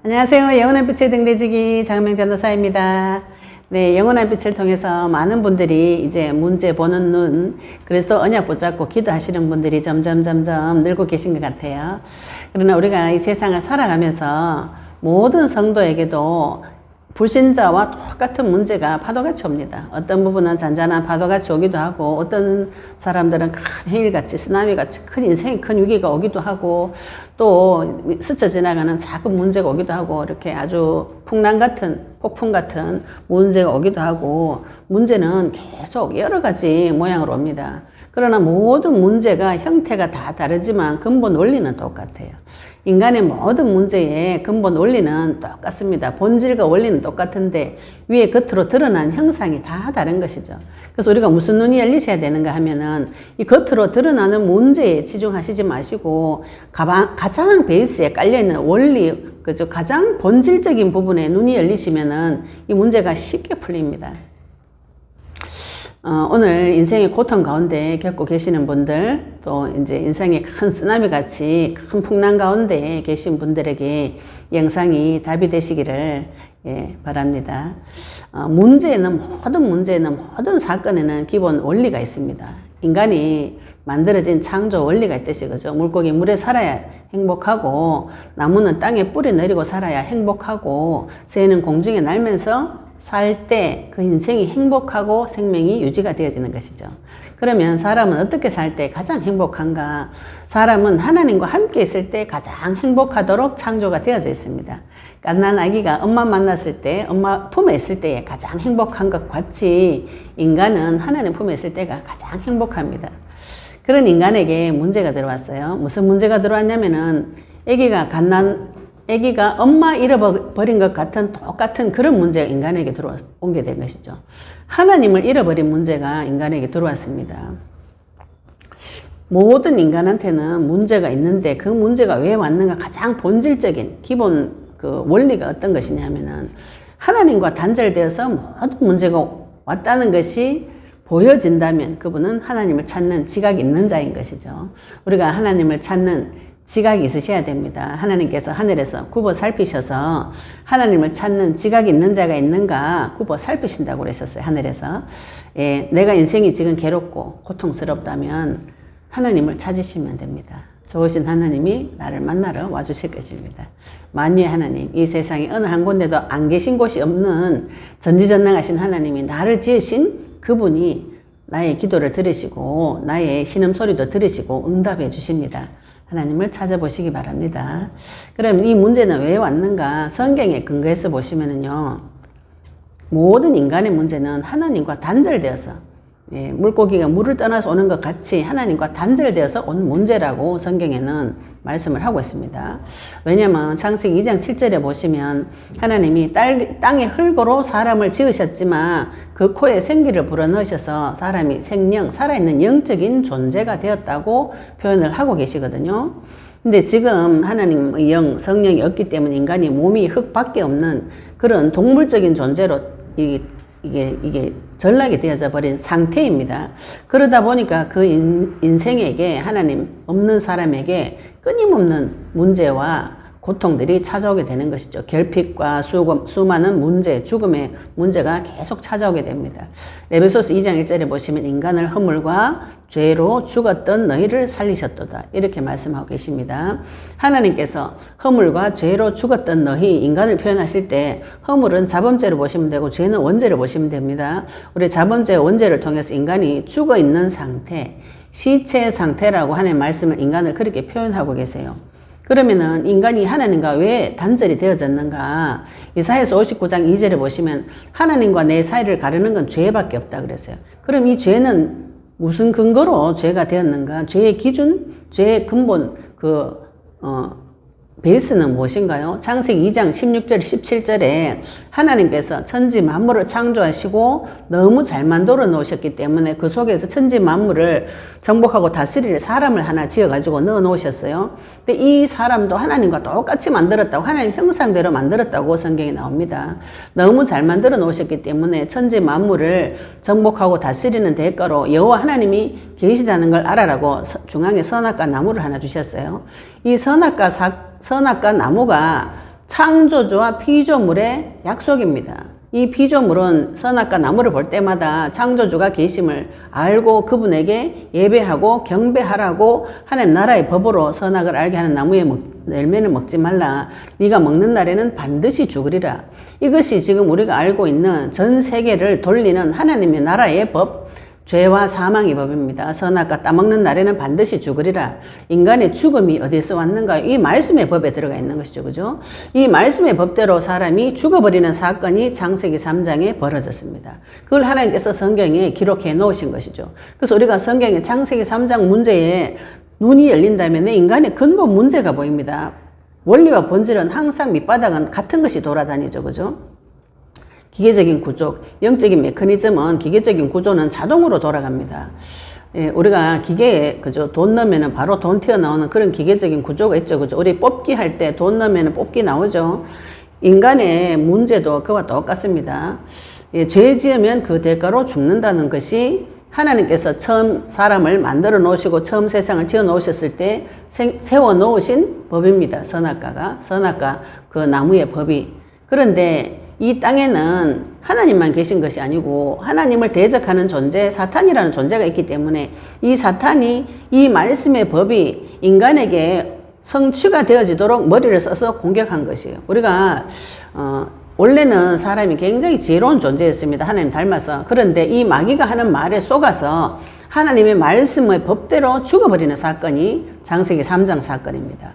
안녕하세요. 영원한 빛의 등대지기 장명 전도사입니다. 네, 영원한 빛을 통해서 많은 분들이 이제 문제 보는 눈, 그래서 언약 붙잡고 기도하시는 분들이 점점 늘고 계신 것 같아요. 그러나 우리가 이 세상을 살아가면서 모든 성도에게도 불신자와 똑같은 문제가 파도같이 옵니다. 어떤 부분은 잔잔한 파도같이 오기도 하고, 어떤 사람들은 큰 해일같이, 쓰나미같이 큰 인생의 큰 위기가 오기도 하고, 또 스쳐 지나가는 작은 문제가 오기도 하고, 이렇게 아주 풍랑 같은, 폭풍 같은 문제가 오기도 하고, 문제는 계속 여러 가지 모양으로 옵니다. 그러나 모든 문제가 형태가 다 다르지만 근본 원리는 똑같아요. 인간의 모든 문제의 근본 원리는 똑같습니다. 본질과 원리는 똑같은데 위에 겉으로 드러난 형상이 다 다른 것이죠. 그래서 우리가 무슨 눈이 열리셔야 되는가 하면은 이 겉으로 드러나는 문제에 치중하시지 마시고 가장 베이스에 깔려있는 원리, 그죠? 가장 본질적인 부분에 눈이 열리시면은 이 문제가 쉽게 풀립니다. 오늘 인생의 고통 가운데 겪고 계시는 분들, 또 이제 인생의 큰 쓰나미 같이 큰 풍랑 가운데 계신 분들에게 영상이 답이 되시기를 바랍니다. 모든 사건에는 기본 원리가 있습니다. 인간이 만들어진 창조 원리가 있듯이, 그죠? 물고기 물에 살아야 행복하고, 나무는 땅에 뿌리 내리고 살아야 행복하고, 새는 공중에 날면서 살 때 그 인생이 행복하고 생명이 유지가 되어지는 것이죠. 그러면 사람은 어떻게 살 때 가장 행복한가? 사람은 하나님과 함께 있을 때 가장 행복하도록 창조가 되어져 있습니다. 갓난 아기가 엄마 만났을 때, 엄마 품에 있을 때에 가장 행복한 것 같이 인간은 하나님 품에 있을 때가 가장 행복합니다. 그런 인간에게 문제가 들어왔어요. 무슨 문제가 들어왔냐면은 아기가 엄마 잃어버린 것 같은 똑같은 그런 문제가 인간에게 들어온 게 된 것이죠. 하나님을 잃어버린 문제가 인간에게 들어왔습니다. 모든 인간한테는 문제가 있는데 그 문제가 왜 왔는가 가장 본질적인 기본 그 원리가 어떤 것이냐면은 하나님과 단절되어서 모든 문제가 왔다는 것이 보여진다면 그분은 하나님을 찾는 지각이 있는 자인 것이죠. 우리가 하나님을 찾는 지각이 있으셔야 됩니다. 하나님께서 하늘에서 굽어 살피셔서 하나님을 찾는 지각이 있는 자가 있는가 굽어 살피신다고 그러셨어요. 하늘에서. 내가 인생이 지금 괴롭고 고통스럽다면 하나님을 찾으시면 됩니다. 좋으신 하나님이 나를 만나러 와주실 것입니다. 만유의 하나님, 이 세상에 어느 한 군데도 안 계신 곳이 없는 전지전능하신 하나님이 나를 지으신 그분이 나의 기도를 들으시고 나의 신음소리도 들으시고 응답해 주십니다. 하나님을 찾아보시기 바랍니다. 그럼 이 문제는 왜 왔는가? 성경에 근거해서 보시면은요, 모든 인간의 문제는 하나님과 단절되어서, 물고기가 물을 떠나서 오는 것 같이 하나님과 단절되어서 온 문제라고 성경에는 말씀을 하고 있습니다. 왜냐하면 창세기 2장 7절에 보시면 하나님이 땅의 흙으로 사람을 지으셨지만 그 코에 생기를 불어넣으셔서 사람이 생명, 살아있는 영적인 존재가 되었다고 표현을 하고 계시거든요. 근데 지금 하나님의 영, 성령이 없기 때문에 인간이 몸이 흙밖에 없는 그런 동물적인 존재로 이게 전락이 되어져 버린 상태입니다. 그러다 보니까 그 인생에게 하나님 없는 사람에게 끊임없는 문제와 고통들이 찾아오게 되는 것이죠. 결핍과 수많은 문제, 죽음의 문제가 계속 찾아오게 됩니다. 에베소서 2장 1절에 보시면 인간을 허물과 죄로 죽었던 너희를 살리셨도다. 이렇게 말씀하고 계십니다. 하나님께서 허물과 죄로 죽었던 너희, 인간을 표현하실 때 허물은 자범죄로 보시면 되고 죄는 원죄로 보시면 됩니다. 우리 자범죄, 원죄를 통해서 인간이 죽어 있는 상태, 시체 상태라고 하나님의 말씀을 인간을 그렇게 표현하고 계세요. 그러면은 인간이 하나님과 왜 단절이 되어졌는가? 이사야서 59장 2절에 보시면 하나님과 내 사이를 가르는 건 죄밖에 없다 그랬어요. 그럼 이 죄는 무슨 근거로 죄가 되었는가? 죄의 기준, 죄의 근본, 베이스는 무엇인가요? 창세기 2장 16절, 17절에 하나님께서 천지 만물을 창조하시고 너무 잘 만들어 놓으셨기 때문에 그 속에서 천지 만물을 정복하고 다스릴 사람을 하나 지어가지고 넣어 놓으셨어요. 근데 이 사람도 하나님과 똑같이 만들었다고, 하나님 형상대로 만들었다고 성경에 나옵니다. 너무 잘 만들어 놓으셨기 때문에 천지 만물을 정복하고 다스리는 대가로 여호와 하나님이 계시다는 걸 알아라고 중앙에 선악과 나무를 하나 주셨어요. 이 선악과 나무가 창조주와 피조물의 약속입니다. 이 피조물은 선악과 나무를 볼 때마다 창조주가 계심을 알고 그분에게 예배하고 경배하라고 하나님 나라의 법으로 선악을 알게 하는 나무의 열매는 먹지 말라. 네가 먹는 날에는 반드시 죽으리라. 이것이 지금 우리가 알고 있는 전 세계를 돌리는 하나님의 나라의 법, 죄와 사망의 법입니다. 선악과 따먹는 날에는 반드시 죽으리라. 인간의 죽음이 어디서 왔는가? 이 말씀의 법에 들어가 있는 것이죠. 그죠? 이 말씀의 법대로 사람이 죽어버리는 사건이 창세기 3장에 벌어졌습니다. 그걸 하나님께서 성경에 기록해 놓으신 것이죠. 그래서 우리가 성경의 창세기 3장 문제에 눈이 열린다면 인간의 근본 문제가 보입니다. 원리와 본질은 항상 밑바닥은 같은 것이 돌아다니죠. 그죠? 기계적인 구조, 영적인 메커니즘은 기계적인 구조는 자동으로 돌아갑니다. 예, 우리가 기계에 그죠 돈 넣으면 바로 돈 튀어나오는 그런 기계적인 구조가 있죠. 그죠? 우리 뽑기 할 때 돈 넣으면 뽑기 나오죠. 인간의 문제도 그와 똑같습니다. 예, 죄 지으면 그 대가로 죽는다는 것이 하나님께서 처음 사람을 만들어 놓으시고 처음 세상을 지어 놓으셨을 때 세워 놓으신 법입니다. 선악과 그 나무의 법이. 그런데 이 땅에는 하나님만 계신 것이 아니고 하나님을 대적하는 존재, 사탄이라는 존재가 있기 때문에 이 사탄이 이 말씀의 법이 인간에게 성취가 되어지도록 머리를 써서 공격한 것이에요. 우리가 원래는 사람이 굉장히 지혜로운 존재였습니다. 하나님 닮아서. 그런데 이 마귀가 하는 말에 속아서 하나님의 말씀의 법대로 죽어버리는 사건이 창세기 3장 사건입니다.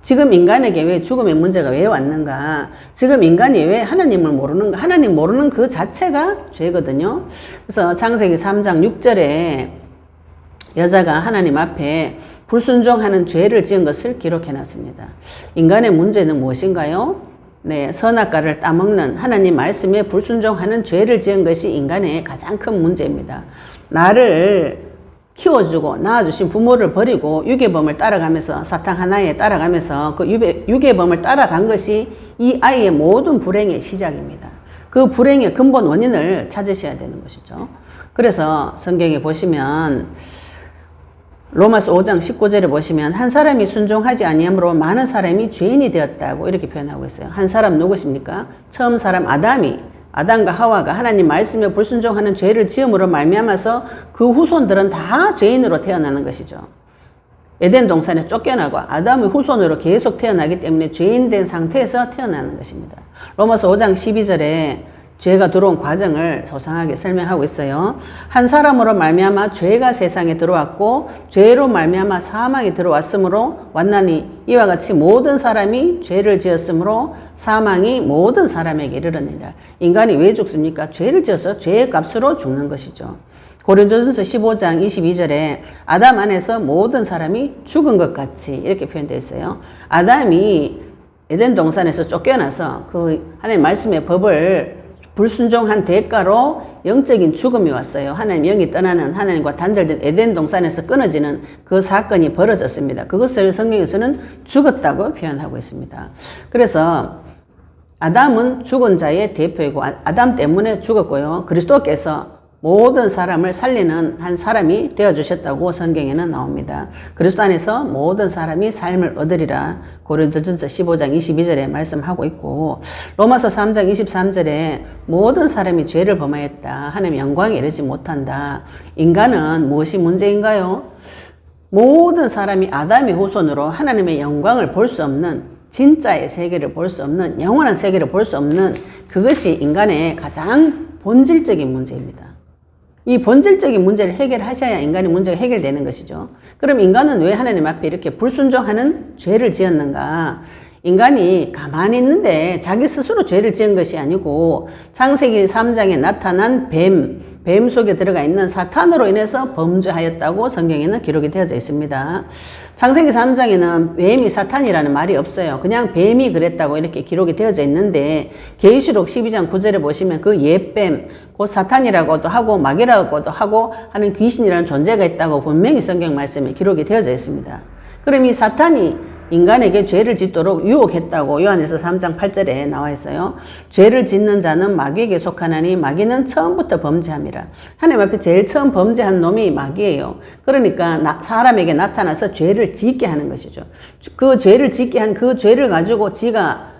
지금 인간에게 왜 죽음의 문제가 왜 왔는가? 지금 인간이 왜 하나님을 모르는가? 하나님 모르는 그 자체가 죄거든요. 그래서 창세기 3장 6절에 여자가 하나님 앞에 불순종하는 죄를 지은 것을 기록해 놨습니다. 인간의 문제는 무엇인가요? 네, 선악과를 따먹는 하나님 말씀에 불순종하는 죄를 지은 것이 인간의 가장 큰 문제입니다. 나를 키워주고 낳아주신 부모를 버리고 유괴범을 따라가면서 사탕 하나에 따라가면서 그 유괴범을 따라간 것이 이 아이의 모든 불행의 시작입니다. 그 불행의 근본 원인을 찾으셔야 되는 것이죠. 그래서 성경에 보시면 로마서 5장 19절에 보시면 한 사람이 순종하지 아니함으로 많은 사람이 죄인이 되었다고 이렇게 표현하고 있어요. 한 사람 누구십니까? 처음 사람 아담과 하와가 하나님 말씀에 불순종하는 죄를 지음으로 말미암아서 그 후손들은 다 죄인으로 태어나는 것이죠. 에덴 동산에 쫓겨나고 아담의 후손으로 계속 태어나기 때문에 죄인된 상태에서 태어나는 것입니다. 로마서 5장 12절에 죄가 들어온 과정을 소상하게 설명하고 있어요. 한 사람으로 말미암아 죄가 세상에 들어왔고 죄로 말미암아 사망이 들어왔으므로 왔나니 이와 같이 모든 사람이 죄를 지었으므로 사망이 모든 사람에게 이르러니라. 인간이 왜 죽습니까? 죄를 지어서 죄의 값으로 죽는 것이죠. 고린도전서 15장 22절에 아담 안에서 모든 사람이 죽은 것 같이 이렇게 표현되어 있어요. 아담이 에덴 동산에서 쫓겨나서 그 하나님 말씀의 법을 불순종한 대가로 영적인 죽음이 왔어요. 하나님 영이 떠나는 하나님과 단절된 에덴 동산에서 끊어지는 그 사건이 벌어졌습니다. 그것을 성경에서는 죽었다고 표현하고 있습니다. 그래서 아담은 죽은 자의 대표이고 아담 때문에 죽었고요. 그리스도께서 모든 사람을 살리는 한 사람이 되어주셨다고 성경에는 나옵니다. 그리스도 안에서 모든 사람이 삶을 얻으리라 고린도전서 15장 22절에 말씀하고 있고 로마서 3장 23절에 모든 사람이 죄를 범하였다. 하나님의 영광에 이르지 못한다. 인간은 무엇이 문제인가요? 모든 사람이 아담의 후손으로 하나님의 영광을 볼 수 없는 진짜의 세계를 볼 수 없는 영원한 세계를 볼 수 없는 그것이 인간의 가장 본질적인 문제입니다. 이 본질적인 문제를 해결하셔야 인간의 문제가 해결되는 것이죠. 그럼 인간은 왜 하나님 앞에 이렇게 불순종하는 죄를 지었는가? 인간이 가만히 있는데 자기 스스로 죄를 지은 것이 아니고 창세기 3장에 나타난 뱀 속에 들어가 있는 사탄으로 인해서 범죄하였다고 성경에는 기록이 되어져 있습니다. 창세기 3장에는 뱀이 사탄이라는 말이 없어요. 그냥 뱀이 그랬다고 이렇게 기록이 되어져 있는데 계시록 12장 9절에 보시면 그 옛뱀, 곧 사탄이라고도 하고 마귀라고도 하고 하는 귀신이라는 존재가 있다고 분명히 성경 말씀에 기록이 되어져 있습니다. 그럼 이 사탄이 인간에게 죄를 짓도록 유혹했다고 요한일서 3장 8절에 나와 있어요. 죄를 짓는 자는 마귀에게 속하나니 마귀는 처음부터 범죄함이라. 하나님 앞에 제일 처음 범죄한 놈이 마귀예요. 그러니까 사람에게 나타나서 죄를 짓게 하는 것이죠. 그 죄를 짓게 한 그 죄를 가지고 지가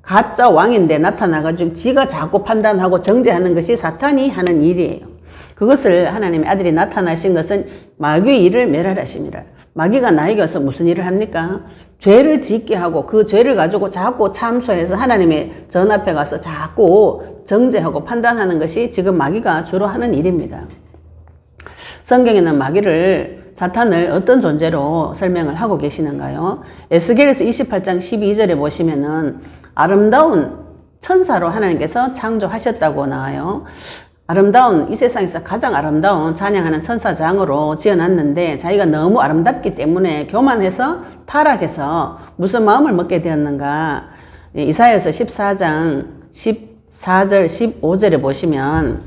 가짜 왕인데 나타나가지고 지가 자꾸 판단하고 정죄하는 것이 사탄이 하는 일이에요. 그것을 하나님의 아들이 나타나신 것은 마귀의 일을 멸하라십니다. 마귀가 나에게 와서 무슨 일을 합니까? 죄를 짓게 하고 그 죄를 가지고 자꾸 참소해서 하나님의 전 앞에 가서 자꾸 정죄하고 판단하는 것이 지금 마귀가 주로 하는 일입니다. 성경에는 마귀를, 사탄을 어떤 존재로 설명을 하고 계시는가요? 에스겔에서 28장 12절에 보시면은 아름다운 천사로 하나님께서 창조하셨다고 나와요. 아름다운, 이 세상에서 가장 아름다운 찬양하는 천사장으로 지어놨는데 자기가 너무 아름답기 때문에 교만해서 타락해서 무슨 마음을 먹게 되었는가. 이사야서 14장 14절 15절에 보시면,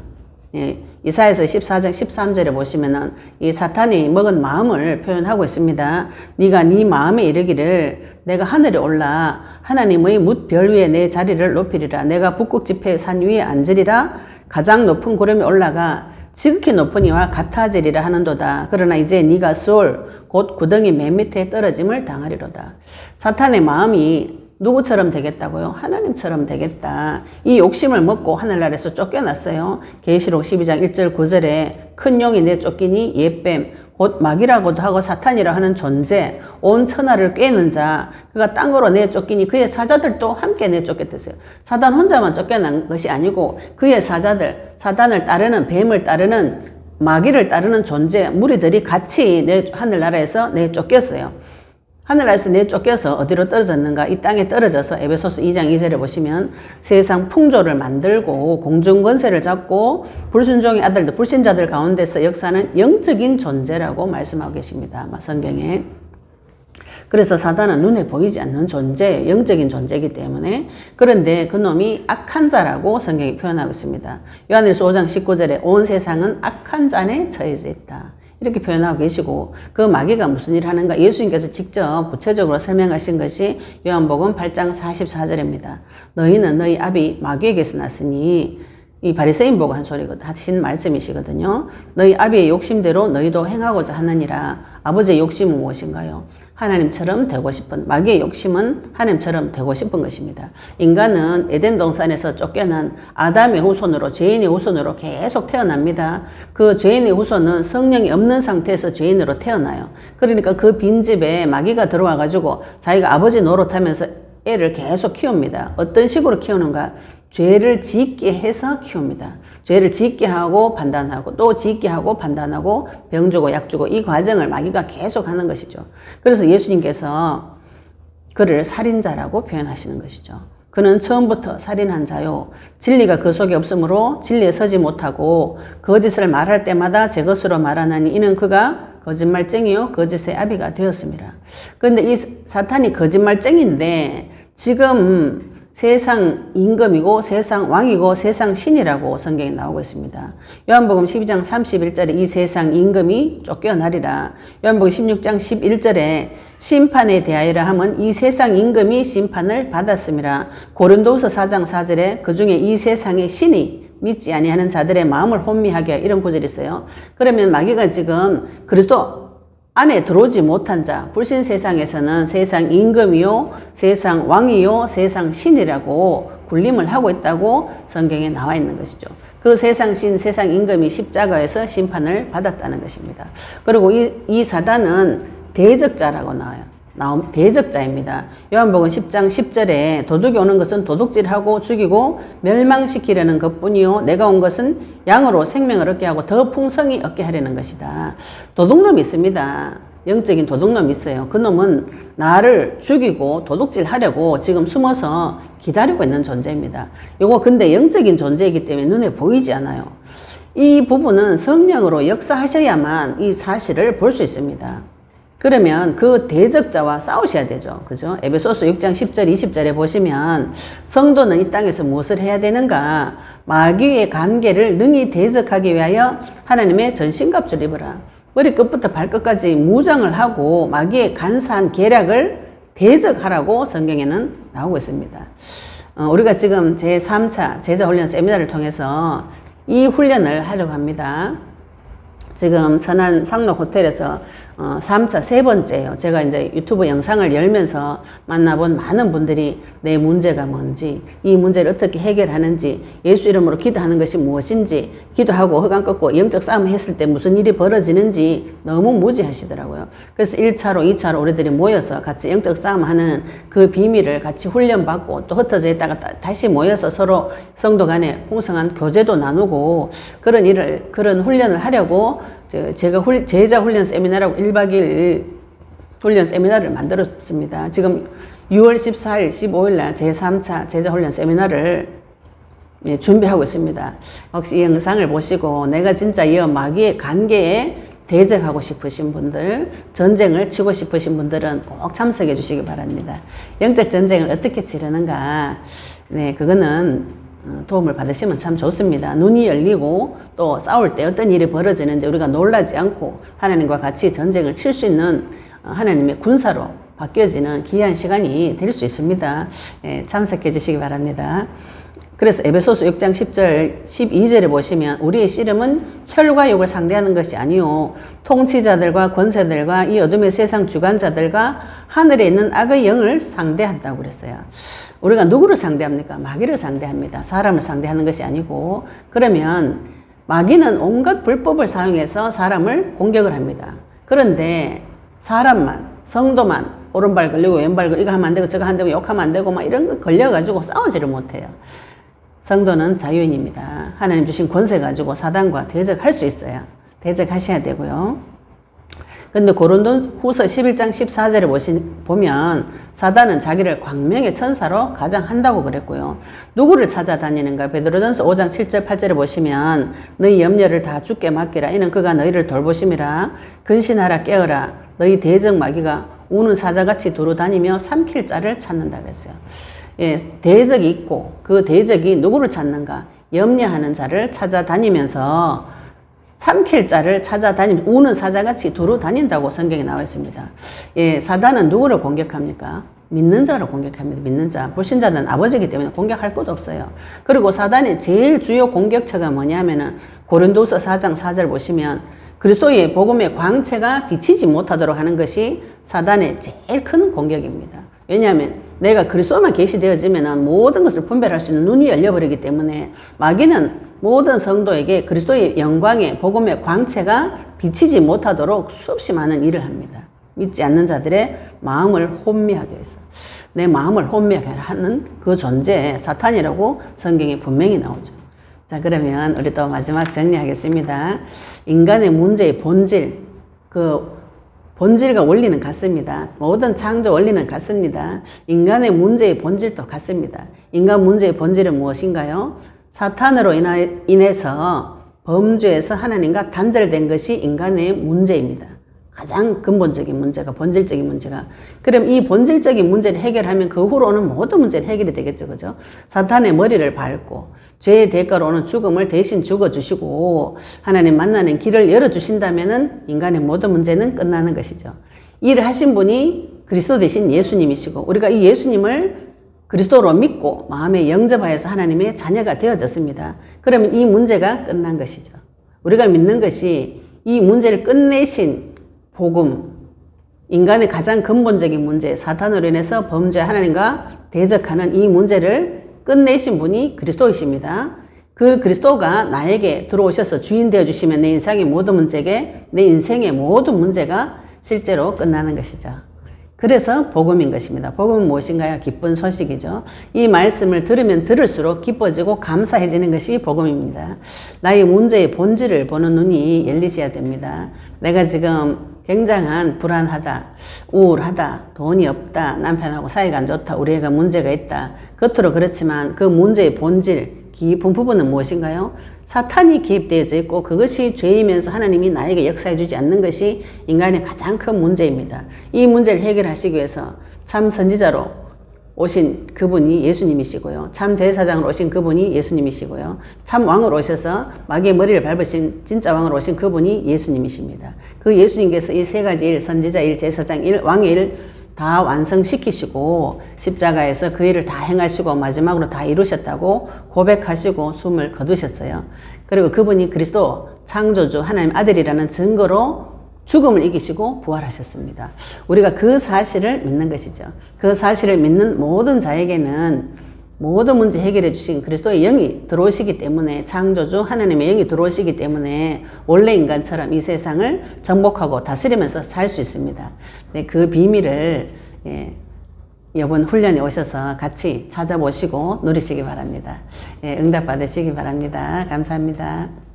이사야서 14장 13절에 보시면은 이 사탄이 먹은 마음을 표현하고 있습니다. 네가 네 마음에 이르기를 내가 하늘에 올라 하나님의 뭇별 위에 내 자리를 높이리라. 내가 북극 지폐 산 위에 앉으리라. 가장 높은 구름에 올라가 지극히 높은 이와 같아지리라 하는도다. 그러나 이제 네가 수올 곧 구덩이 맨 밑에 떨어짐을 당하리로다. 사탄의 마음이 누구처럼 되겠다고요? 하나님처럼 되겠다. 이 욕심을 먹고 하늘나라에서 쫓겨났어요. 계시록 12장 1절 9절에 큰 용이 내쫓기니 옛뱀 곧 마귀라고도 하고 사탄이라 하는 존재, 온 천하를 꿰는 자, 그가 땅으로 내쫓기니 그의 사자들도 함께 내쫓겠댔어요. 사단 혼자만 쫓겨난 것이 아니고 그의 사자들, 사단을 따르는, 뱀을 따르는, 마귀를 따르는 존재, 무리들이 같이 하늘나라에서 내쫓겼어요. 하늘나라에서 내쫓겨서 어디로 떨어졌는가? 이 땅에 떨어져서 에베소서 2장 2절에 보시면 세상 풍조를 만들고 공중권세를 잡고 불순종의 아들들, 불신자들 가운데서 역사하는 영적인 존재라고 말씀하고 계십니다. 성경에. 그래서 사단은 눈에 보이지 않는 존재, 영적인 존재이기 때문에, 그런데 그놈이 악한 자라고 성경이 표현하고 있습니다. 요한일서 5장 19절에 온 세상은 악한 자에 처해져 있다. 이렇게 표현하고 계시고, 그 마귀가 무슨 일을 하는가 예수님께서 직접 구체적으로 설명하신 것이 요한복음 8장 44절입니다. 너희는 너희 아비 마귀에게서 났으니, 이 바리새인 보고 한 소리거든, 하신 말씀이시거든요. 너희 아비의 욕심대로 너희도 행하고자 하느니라. 아버지의 욕심은 무엇인가요? 하나님처럼 되고 싶은, 마귀의 욕심은 하나님처럼 되고 싶은 것입니다. 인간은 에덴 동산에서 쫓겨난 아담의 후손으로, 죄인의 후손으로 계속 태어납니다. 그 죄인의 후손은 성령이 없는 상태에서 죄인으로 태어나요. 그러니까 그 빈집에 마귀가 들어와 가지고 자기가 아버지 노릇하면서 애를 계속 키웁니다. 어떤 식으로 키우는가? 죄를 짓게 해서 키웁니다. 죄를 짓게 하고 판단하고 또 짓게 하고 판단하고 병 주고 약 주고, 이 과정을 마귀가 계속 하는 것이죠. 그래서 예수님께서 그를 살인자라고 표현하시는 것이죠. 그는 처음부터 살인한 자요. 진리가 그 속에 없으므로 진리에 서지 못하고 거짓을 말할 때마다 제 것으로 말하나니 이는 그가 거짓말쟁이요 거짓의 아비가 되었습니다. 그런데 이 사탄이 거짓말쟁인데 지금 세상 임금이고 세상 왕이고 세상 신이라고 성경에 나오고 있습니다. 요한복음 12장 31절에 이 세상 임금이 쫓겨나리라. 요한복음 16장 11절에 심판에 대하여라 하면 이 세상 임금이 심판을 받았습니다. 고린도후서 4장 4절에 그중에 이 세상의 신이 믿지 아니하는 자들의 마음을 혼미하게 하여, 이런 구절이 있어요. 그러면 마귀가 지금 그리스도 안에 들어오지 못한 자, 불신 세상에서는 세상 임금이요, 세상 왕이요, 세상 신이라고 군림을 하고 있다고 성경에 나와 있는 것이죠. 그 세상 신, 세상 임금이 십자가에서 심판을 받았다는 것입니다. 그리고 이 사단은 대적자라고 나와요. 대적자입니다. 요한복음 10장 10절에 도둑이 오는 것은 도둑질하고 죽이고 멸망시키려는 것뿐이요 내가 온 것은 양으로 생명을 얻게 하고 더 풍성히 얻게 하려는 것이다. 도둑놈이 있습니다. 영적인 도둑놈이 있어요. 그놈은 나를 죽이고 도둑질하려고 지금 숨어서 기다리고 있는 존재입니다. 요거 근데 영적인 존재이기 때문에 눈에 보이지 않아요. 이 부분은 성령으로 역사하셔야만 이 사실을 볼 수 있습니다. 그러면 그 대적자와 싸우셔야 되죠. 그죠? 에베소서 6장 10절, 20절에 보시면 성도는 이 땅에서 무엇을 해야 되는가? 마귀의 관계를 능히 대적하기 위하여 하나님의 전신갑주를 입으라. 머리끝부터 발끝까지 무장을 하고 마귀의 간사한 계략을 대적하라고 성경에는 나오고 있습니다. 우리가 지금 제3차 제자훈련 세미나를 통해서 이 훈련을 하려고 합니다. 지금 천안 상록 호텔에서 3차 세 번째예요. 제가 이제 유튜브 영상을 열면서 만나본 많은 분들이 내 문제가 뭔지, 이 문제를 어떻게 해결하는지, 예수 이름으로 기도하는 것이 무엇인지, 기도하고 허강 꺾고 영적 싸움을 했을 때 무슨 일이 벌어지는지 너무 무지하시더라고요. 그래서 1차로 2차로 우리들이 모여서 같이 영적 싸움하는 그 비밀을 같이 훈련받고 또 흩어져 있다가 다시 모여서 서로 성도 간에 풍성한 교제도 나누고 그런 훈련을 하려고 제가 제자 훈련 세미나라고 1박 2일 훈련 세미나를 만들었습니다. 지금 6월 14일, 15일 날 제3차 제자 훈련 세미나를 준비하고 있습니다. 혹시 이 영상을 보시고 내가 진짜 이 마귀의 관계에 대적하고 싶으신 분들, 전쟁을 치고 싶으신 분들은 꼭 참석해 주시기 바랍니다. 영적 전쟁을 어떻게 치르는가, 그거는 도움을 받으시면 참 좋습니다. 눈이 열리고 또 싸울 때 어떤 일이 벌어지는지 우리가 놀라지 않고 하나님과 같이 전쟁을 칠 수 있는 하나님의 군사로 바뀌어지는 귀한 시간이 될 수 있습니다. 참석해 주시기 바랍니다. 그래서 에베소서 6장 10절, 12절에 보시면 우리의 씨름은 혈과 육을 상대하는 것이 아니요 통치자들과 권세들과 이 어둠의 세상 주관자들과 하늘에 있는 악의 영을 상대한다고 그랬어요. 우리가 누구를 상대합니까? 마귀를 상대합니다. 사람을 상대하는 것이 아니고, 그러면 마귀는 온갖 불법을 사용해서 사람을 공격을 합니다. 그런데 사람만, 성도만 오른발 걸리고 왼발 걸리고 이거 하면 안 되고 저거 안 되고 욕하면 안 되고 막 이런 거 걸려가지고 싸우지를 못해요. 성도는 자유인입니다. 하나님 주신 권세 가지고 사단과 대적할 수 있어요. 대적하셔야 되고요. 근데 고린도 후서 11장 14절에 보면 사단은 자기를 광명의 천사로 가장한다고 그랬고요. 누구를 찾아다니는가? 베드로전서 5장 7절 8절에 보시면 너희 염려를 다 주께 맡기라. 이는 그가 너희를 돌보심이라. 근신하라 깨어라. 너희 대적 마귀가 우는 사자같이 두루 다니며 삼킬 자를 찾는다 그랬어요. 대적이 있고 그 대적이 누구를 찾는가? 염려하는 자를 찾아다니면서 삼킬 자를 찾아다니면 우는 사자같이 두루 다닌다고 성경에 나와 있습니다. 사단은 누구를 공격합니까? 믿는 자를 공격합니다. 믿는 자. 불신자는 아버지이기 때문에 공격할 것도 없어요. 그리고 사단의 제일 주요 공격처가 뭐냐면은 고린도서 4장 4절 보시면 그리스도의 복음의 광채가 비치지 못하도록 하는 것이 사단의 제일 큰 공격입니다. 왜냐하면 내가 그리스도만 계시되어지면 모든 것을 분별할 수 있는 눈이 열려버리기 때문에 마귀는 모든 성도에게 그리스도의 영광의 복음의 광채가 비치지 못하도록 수없이 많은 일을 합니다. 믿지 않는 자들의 마음을 혼미하게 해서 내 마음을 혼미하게 하는 그 존재 사탄이라고 성경에 분명히 나오죠. 자, 그러면 우리 또 마지막 정리하겠습니다. 인간의 문제의 본질, 본질과 원리는 같습니다. 모든 창조 원리는 같습니다. 인간의 문제의 본질도 같습니다. 인간 문제의 본질은 무엇인가요? 사탄으로 인해서 범죄에서 하나님과 단절된 것이 인간의 문제입니다. 가장 근본적인 문제가, 본질적인 문제가. 그럼 이 본질적인 문제를 해결하면 그 후로는 모든 문제는 해결이 되겠죠. 그죠? 사탄의 머리를 밟고 죄의 대가로 오는 죽음을 대신 죽어주시고 하나님 만나는 길을 열어주신다면 인간의 모든 문제는 끝나는 것이죠. 일을 하신 분이 그리스도 대신 예수님이시고 우리가 이 예수님을 그리스도로 믿고 마음에 영접하여서 하나님의 자녀가 되어졌습니다. 그러면 이 문제가 끝난 것이죠. 우리가 믿는 것이 이 문제를 끝내신 복음, 인간의 가장 근본적인 문제, 사탄으로 인해서 범죄 하나님과 대적하는 이 문제를 끝내신 분이 그리스도이십니다. 그 그리스도가 나에게 들어오셔서 주인 되어주시면 내 인생의 모든 문제가 실제로 끝나는 것이죠. 그래서 복음인 것입니다. 복음은 무엇인가요? 기쁜 소식이죠. 이 말씀을 들으면 들을수록 기뻐지고 감사해지는 것이 복음입니다. 나의 문제의 본질을 보는 눈이 열리셔야 됩니다. 내가 지금 굉장한 불안하다, 우울하다, 돈이 없다, 남편하고 사이가 안 좋다, 우리 애가 문제가 있다. 겉으로 그렇지만 그 문제의 본질, 깊은 부분은 무엇인가요? 사탄이 개입되어져 있고 그것이 죄이면서 하나님이 나에게 역사해 주지 않는 것이 인간의 가장 큰 문제입니다. 이 문제를 해결하시기 위해서 참 선지자로 오신 그분이 예수님이시고요. 참 제사장으로 오신 그분이 예수님이시고요. 참 왕으로 오셔서 마귀의 머리를 밟으신 진짜 왕으로 오신 그분이 예수님이십니다. 그 예수님께서 이 세 가지 일, 선지자 일, 제사장 일, 왕의 일 다 완성시키시고 십자가에서 그 일을 다 행하시고 마지막으로 다 이루셨다고 고백하시고 숨을 거두셨어요. 그리고 그분이 그리스도 창조주 하나님 아들이라는 증거로 죽음을 이기시고 부활하셨습니다. 우리가 그 사실을 믿는 것이죠. 그 사실을 믿는 모든 자에게는 모든 문제 해결해 주신 그리스도의 영이 들어오시기 때문에, 창조주 하나님의 영이 들어오시기 때문에 원래 인간처럼 이 세상을 정복하고 다스리면서 살 수 있습니다. 네, 그 비밀을 이번 훈련에 오셔서 같이 찾아보시고 누리시기 바랍니다. 응답 받으시기 바랍니다. 감사합니다.